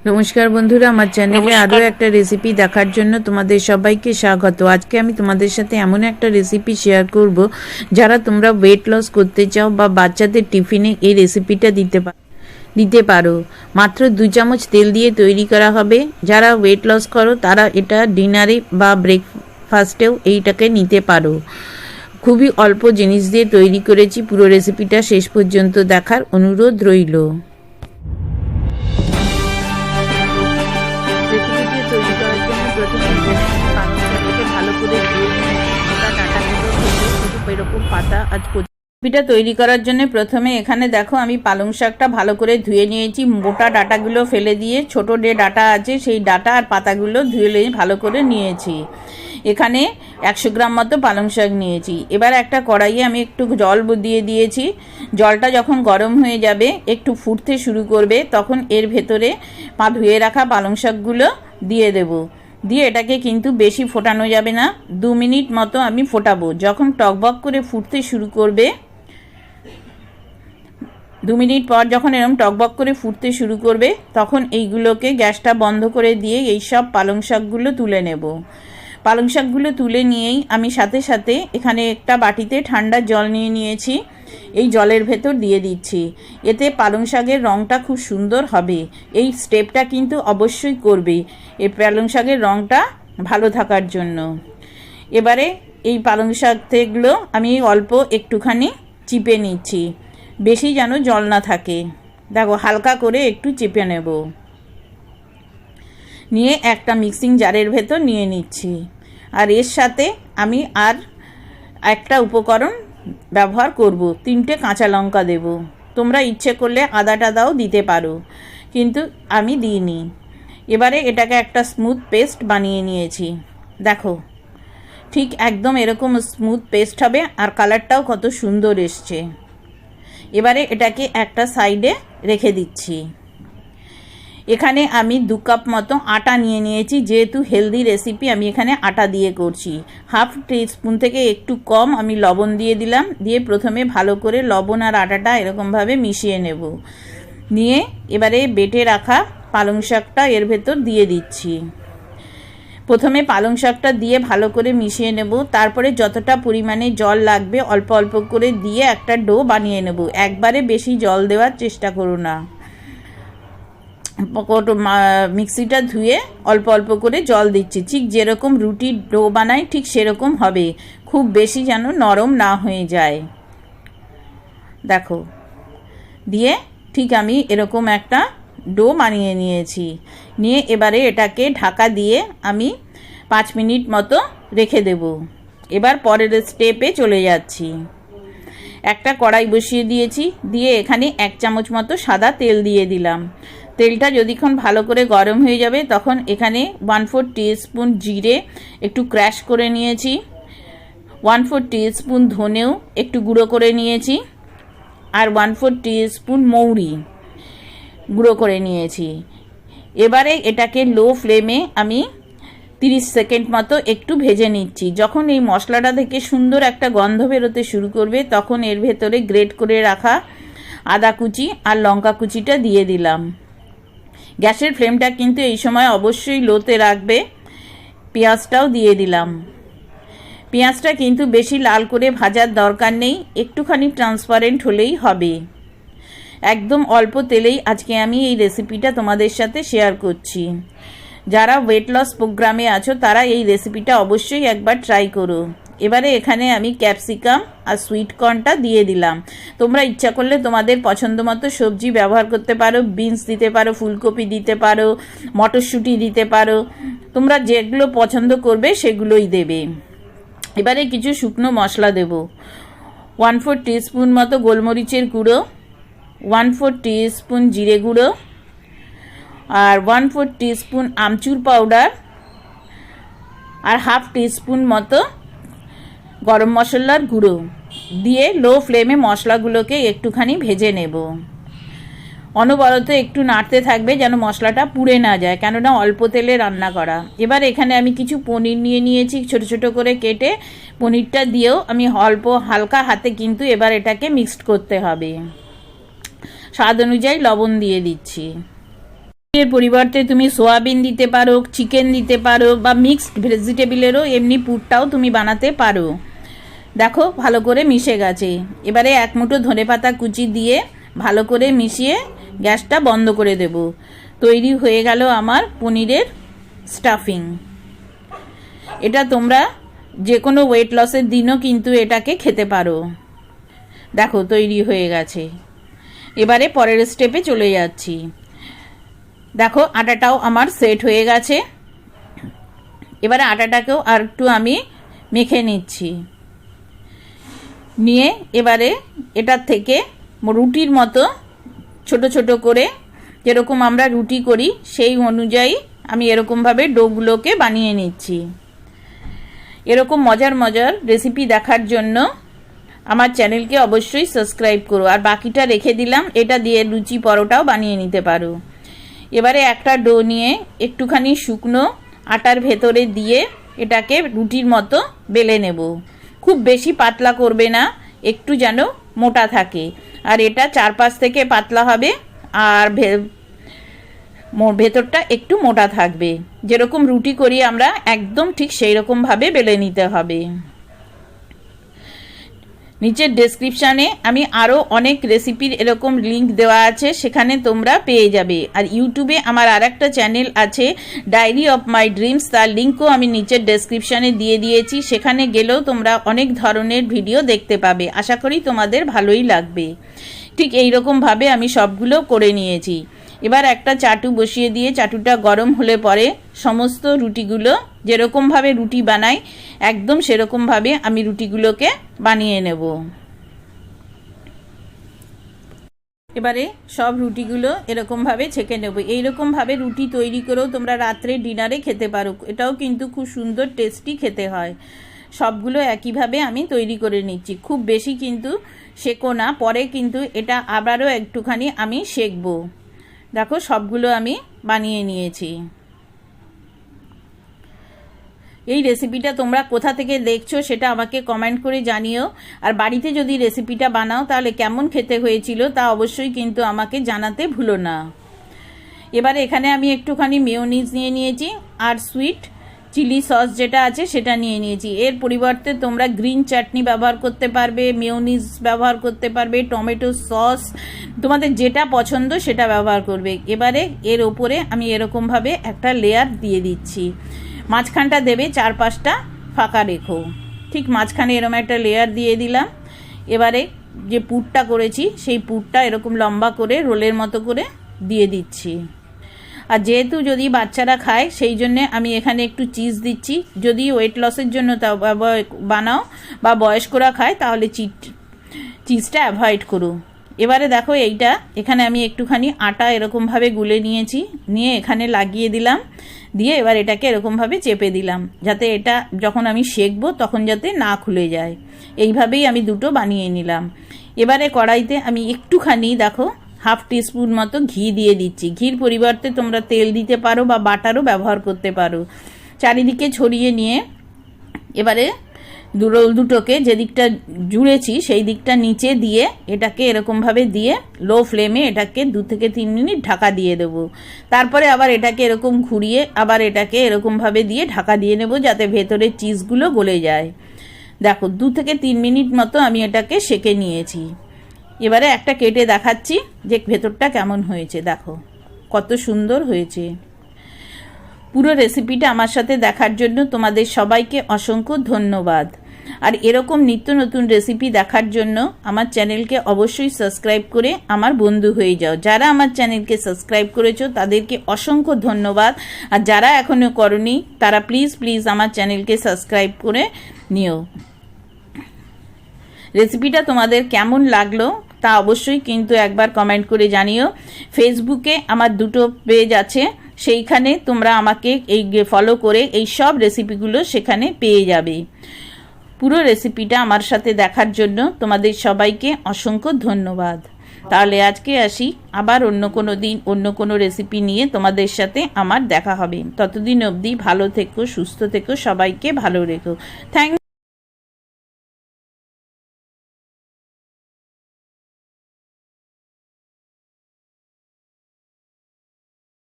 নমস্কার বন্ধুরা, আমার চ্যানেলে আরও একটা রেসিপি দেখার জন্য তোমাদের সবাইকে স্বাগত। আজকে আমি তোমাদের সাথে এমন একটা রেসিপি শেয়ার করব, যারা তোমরা ওয়েট লস করতে চাও বা বাচ্চাদের টিফিনে এই রেসিপিটা দিতে পারো। মাত্র 2 চামচ তেল দিয়ে তৈরি করা হবে। যারা ওয়েট লস করো তারা এটা ডিনারে বা ব্রেকফাস্টেও এইটাকে নিতে পারো। খুবই অল্প জিনিস দিয়ে তৈরি করেছি। পুরো রেসিপিটা শেষ পর্যন্ত দেখার অনুরোধ রইল। রেসিপিটি তৈরি করার জন্য প্রথমে পালং শাকটাকে ভালো করে ধুয়ে ডাঁটাগুলো থেকে শুধু এরকম পাতা রেসিপিটা তৈরি করার জন্য প্রথমে এখানে দেখো আমি পালং শাকটা ভালো করে ধুয়ে নিয়েছি। মোটা ডাঁটাগুলো ফেলে দিয়ে ছোট যে ডাঁটা আছে সেই ডাঁটা আর পাতাগুলো ধুয়ে ভালো করে নিয়েছি। এখানে 100 গ্রাম মতো পালং শাক নিয়েছি। এবার একটা কড়াইয়ে আমি একটু জল দিয়ে দিয়েছি। জলটা যখন গরম হয়ে যাবে, একটু ফুটতে শুরু করবে, তখন এর ভেতরে ধুয়ে রাখা পালং শাকগুলো দিয়ে দেব। দিয়ে এটাকে কিন্তু বেশি ফোটানো যাবে না, 2 মিনিট মতো আমি ফোটাবো। যখন টকবক করে ফুটতে শুরু করবে, 2 মিনিট পর যখন এরকম টকবক করে ফুটতে শুরু করবে, তখন এইগুলোকে গ্যাসটা বন্ধ করে দিয়ে এই সব পালং শাকগুলো তুলে নেব। পালং শাকগুলো তুলে নিয়েই আমি সাথে সাথে এখানে একটা বাটিতে ঠান্ডা জল নিয়ে নিয়েছি। এই জলের ভেতর দিয়ে দিচ্ছি। এতে পালং শাকের রঙটা খুব সুন্দর হবে। এই স্টেপটা কিন্তু অবশ্যই করবে এই পালং শাকের রঙটা ভালো থাকার জন্য। এবারে এই পালং শাকগুলো আমি অল্প একটুখানি চিপে নিচ্ছি, বেশি যেন জল না থাকে। দেখো, হালকা করে একটু চেপে নেব। নিয়ে একটা মিক্সিং জারের ভেতর নিয়ে নিচ্ছি। আর এর সাথে আমি আর একটা উপকরণ ব্যবহার করব, 3টে কাঁচা লঙ্কা দেব। তোমরা ইচ্ছে করলে আদা টাদাও দিতে পারো, কিন্তু আমি দিইনি। এবারে এটাকে একটা স্মুথ পেস্ট বানিয়ে নিয়েছি। দেখো, ঠিক একদম এরকম স্মুথ পেস্ট হবে, আর কালারটাও কত সুন্দর এসছে। এবারে এটাকে একটা সাইডে রেখে দিচ্ছি। এখানে আমি 2 কাপ মতো আটা নিয়ে নিয়েছি। যেহেতু হেলদি রেসিপি, আমি এখানে আটা দিয়ে করছি। 1/2 টিস্পুন থেকে একটু কম আমি লবণ দিয়ে দিলাম। দিয়ে প্রথমে ভালো করে লবণ আর আটাটা এরকমভাবে মিশিয়ে নেব। নিয়ে এবারে বেটে রাখা পালং শাকটা এর ভেতর দিয়ে দিচ্ছি। প্রথমে পালং শাকটা দিয়ে ভালো করে মিশিয়ে নেব। তারপরে যতটা পরিমাণে জল লাগবে অল্প অল্প করে দিয়ে একটা ডো বানিয়ে নেব। একবারে বেশি জল দেওয়ার চেষ্টা করো না। মিক্সিটা ধুয়ে অল্প অল্প করে জল দিচ্ছি। ঠিক যেরকম রুটির ডো বানাই ঠিক সেরকম হবে, খুব বেশি যেন নরম না হয়ে যায়। দেখো, দিয়ে ঠিক আমি এরকম একটা ডো বানিয়ে নিয়েছি। নিয়ে এবারে এটাকে ঢাকা দিয়ে আমি 5 মিনিট মতো রেখে দেব। এবার পরের স্টেপে চলে যাচ্ছি। একটা কড়াই বসিয়ে দিয়েছি। দিয়ে এখানে 1 চামচ মতো সাদা তেল দিয়ে দিলাম। তেলটা যতক্ষণ ভালো করে গরম হয়ে যাবে, তখন এখানে 1/4 টিস্পুন জিরে একটু ক্র্যাশ করে নিয়েছি, 1/4 টিস্পুন ধনেও একটু গুঁড়ো করে নিয়েছি, আর 1/4 টিস্পুন মৌরি গুঁড়ো করে নিয়েছি। এবারে এটাকে লো ফ্লেমে আমি 30 সেকেন্ড মতো একটু ভেজে নিচ্ছি। যখন এই মশলাটা থেকে সুন্দর একটা গন্ধ বেরোতে শুরু করবে, তখন এর ভেতরে গ্রেট করে রাখা আদা কুচি আর লঙ্কা কুচিটা দিয়ে দিলাম। গ্যাসের ফ্লেমটা কিন্তু এই সময় অবশ্যই লোতে রাখবে। পেঁয়াজটাও দিয়ে দিলাম। পেঁয়াজটা কিন্তু বেশি লাল করে ভাজার দরকার নেই, একটুখানি ট্রান্সপারেন্ট হলেই হবে। একদম অল্প তেলেই আজকে আমি এই রেসিপিটা তোমাদের সাথে শেয়ার করছি। যারা ওয়েট লস প্রোগ্রামে আছো তারা এই রেসিপিটা অবশ্যই একবার ট্রাই করো। এবারে এখানে আমি ক্যাপসিকাম আর সুইট কর্নটা দিয়ে দিলাম। তোমরা ইচ্ছা করলে তোমাদের পছন্দ মতো সবজি ব্যবহার করতে পারো। বিনস দিতে পারো, ফুলকপি দিতে পারো, মটরশুঁটি দিতে পারো। তোমরা যেগুলো পছন্দ করবে সেগুলোই দেবে। এবারে কিছু শুকনো মশলা দেব। 1/4 টিস্পুন মতো গোলমরিচের গুঁড়ো, 1/4 টিস্পুন জিরে গুঁড়ো, আর 1/4 টিস্পুন আমচুর পাউডার, আর 1/2 টিস্পুন মতো গরম মশলার গুঁড়ো দিয়ে লো ফ্লেমে মশলাগুলোকে একটুখানি ভেজে নেব। অনবরত একটু নাড়তে থাকবে যেন মশলাটা পুড়ে না যায়, কেননা অল্প তেলে রান্না করা। এবার এখানে আমি কিছু পনির নিয়ে নিয়েছি ছোট ছোট করে কেটে। পনিরটা দিয়েও আমি অল্প হালকা হাতে কিন্তু এবার এটাকে মিক্সড করতে হবে। স্বাদ অনুযায়ী লবণ দিয়ে দিচ্ছি। এর পরিবর্তে তুমি সোয়াবিন দিতে পারো, চিকেন দিতে পারো, বা মিক্সড ভেজিটেবলেরও এমনি পুরটাও তুমি বানাতে পারো। দেখো ভালো করে মিশে গেছে। এবারে এক মুঠো ধনেপাতা কুচি দিয়ে ভালো করে মিশিয়ে গ্যাসটা বন্ধ করে দেব। তৈরি হয়ে গেল আমার পনিরের স্টাফিং। এটা তোমরা যে কোনো ওয়েট লসের দিনও কিন্তু এটাকে খেতে পারো। দেখো তৈরি হয়ে গেছে। এবারে পরের স্টেপে চলে যাচ্ছি। দেখো আটাটাও আমার সেট হয়ে গেছে। এবারে আটাটাকেও আর একটু আমি মেখে নিচ্ছি। নিয়ে এবারে এটার থেকে রুটির মতো ছোট ছোট করে, যেরকম আমরা রুটি করি সেই অনুযায়ী আমি এরকমভাবে ডোগুলোকে বানিয়ে নিচ্ছি। এরকম মজার মজার রেসিপি দেখার জন্য আমার চ্যানেলকে অবশ্যই সাবস্ক্রাইব করো। আর বাকিটা রেখে দিলাম, এটা দিয়ে লুচি পরোটাও বানিয়ে নিতে পারো। এবারে একটা ডো নিয়ে একটুখানি শুকনো আটার ভেতরে দিয়ে এটাকে রুটির মতো বেলে নেব। খুব বেশি পাতলা করবে না, একটু যেন মোটা থাকে। আর এটা চারপাশ থেকে পাতলা হবে আর ভেতরটা একটু মোটা থাকবে। যেরকম রুটি করি আমরা একদম ঠিক সেই রকমভাবে বেলে নিতে হবে। নিচের ডেসক্রিপশানে আমি আরও অনেক রেসিপির এরকম লিঙ্ক দেওয়া আছে, সেখানে তোমরা পেয়ে যাবে। আর ইউটিউবে আমার আর একটা চ্যানেল আছে, ডায়েরি অফ মাই ড্রিমস, তার লিঙ্কও আমি নিচের ডেসক্রিপশানে দিয়ে দিয়েছি। সেখানে গেলেও তোমরা অনেক ধরনের ভিডিও দেখতে পাবে। আশা করি তোমাদের ভালোই লাগবে। ঠিক এই রকমভাবে আমি সবগুলো করে নিয়েছি। এবার একটা চাটু বসিয়ে দিয়ে চাটুটা গরম হলে পরে সমস্ত রুটিগুলো যেরকমভাবে রুটি বানাই একদম সেরকমভাবে আমি রুটিগুলোকে বানিয়ে নেব। এবারে সব রুটিগুলো এরকমভাবে ছেঁকে নেব। এইরকমভাবে রুটি তৈরি করেও তোমরা রাত্রে ডিনারে খেতে পারো। এটাও কিন্তু খুব সুন্দর টেস্টি খেতে হয়। সবগুলো একইভাবে আমি তৈরি করে নিচ্ছি। খুব বেশি কিন্তু সেঁকো না, পরে কিন্তু এটা আবারও একটুখানি আমি সেঁকবো। দেখো সবগুলো আমি বানিয়ে নিয়েছি। এই রেসিপিটা তোমরা কোথা থেকে দেখছো সেটা আমাকে কমেন্ট করে জানিও। আর বাড়িতে যদি রেসিপিটা বানাও তাহলে কেমন খেতে হয়েছিল তা অবশ্যই কিন্তু আমাকে জানাতে ভুলো না। এবারে এখানে আমি একটুখানি মেয়োনিজ নিয়ে নিয়েছি আর সুইট চিলি সস যেটা আছে সেটা নিয়ে নিয়েছি। এর পরিবর্তে তোমরা গ্রিন চাটনি ব্যবহার করতে পারবে, মেয়োনিজ ব্যবহার করতে পারবে, টমেটো সস, তোমাদের যেটা পছন্দ সেটা ব্যবহার করবে। এবারে এর ওপরে আমি এরকমভাবে একটা লেয়ার দিয়ে দিচ্ছি। মাঝখানটা দেবে, চারপাশটা ফাঁকা রেখো। ঠিক মাঝখানে এরকম একটা লেয়ার দিয়ে দিলাম। এবারে যে পুরটা করেছি সেই পুরটা এরকম লম্বা করে রোলের মতো করে দিয়ে দিচ্ছি। আর যেহেতু যদি বাচ্চারা খায় সেই জন্যে আমি এখানে একটু চিজ দিচ্ছি। যদি ওয়েট লসের জন্য তা বানাও বা বয়স্করা খায় তাহলে চিজটা অ্যাভয়েড করো। এবারে দেখো এইটা এখানে আমি একটুখানি আটা এরকমভাবে গুলে নিয়েছি, নিয়ে এখানে লাগিয়ে দিলাম। দিয়ে এবার এটাকে এরকমভাবে চেপে দিলাম যাতে এটা যখন আমি সেঁকবো তখন যাতে না খুলে যায়। এইভাবেই আমি দুটো বানিয়ে নিলাম। এবারে কড়াইতে আমি একটুখানি দেখো হাফ টিস্পুন মতো ঘি দিয়ে দিচ্ছি। ঘির পরিবর্তে তোমরা তেল দিতে পারো বা বাটারও ব্যবহার করতে পারো। চারিদিকে ছড়িয়ে নিয়ে এবারে রোল দুটোকে যে দিকটা জুড়েছি সেই দিকটা নিচে দিয়ে এটাকে এরকমভাবে দিয়ে লো ফ্লেমে এটাকে 2 থেকে 3 মিনিট ঢাকা দিয়ে দেবো। তারপরে আবার এটাকে এরকম ঘুরিয়ে আবার এটাকে এরকমভাবে দিয়ে ঢাকা দিয়ে নেব যাতে ভেতরের চিজগুলো গলে যায়। দেখো 2 থেকে 3 মিনিট মতো আমি এটাকে সেঁকে নিয়েছি। এবারে একটা কেটে দেখাচ্ছি যে ভেতরটা কেমন হয়েছে। দেখো কত সুন্দর হয়েছে। পুরো রেসিপিটা আমার সাথে দেখার জন্য তোমাদের সবাইকে অসংখ্য ধন্যবাদ। আর এরকম নিত্য নতুন রেসিপি দেখার জন্য আমার চ্যানেলকে অবশ্যই সাবস্ক্রাইব করে আমার বন্ধু হয়ে যাও। যারা আমার চ্যানেলকে সাবস্ক্রাইব করেছো তাদেরকে অসংখ্য ধন্যবাদ। আর যারা এখনও করনি তারা প্লিজ আমার চ্যানেলকে সাবস্ক্রাইব করে নিও। রেসিপিটা তোমাদের কেমন লাগলো তা অবশ্যই কিন্তু একবার কমেন্ট করে জানিও। ফেসবুকে আমার 2টো পেজ আছে, সেইখানে তোমরা আমাকে এই ফলো করে এই সব রেসিপিগুলো সেখানে পেয়ে যাবে। পুরো রেসিপিটা আমার সাথে দেখার জন্য তোমাদের সবাইকে অসংখ্য ধন্যবাদ। তাহলে আজকে আসি, আবার অন্য কোনো দিন অন্য কোনো রেসিপি নিয়ে তোমাদের সাথে আমার দেখা হবে। ততদিন অবধি ভালো থেকো, সুস্থ থেকো, সবাইকে ভালো রেখো। থ্যাংক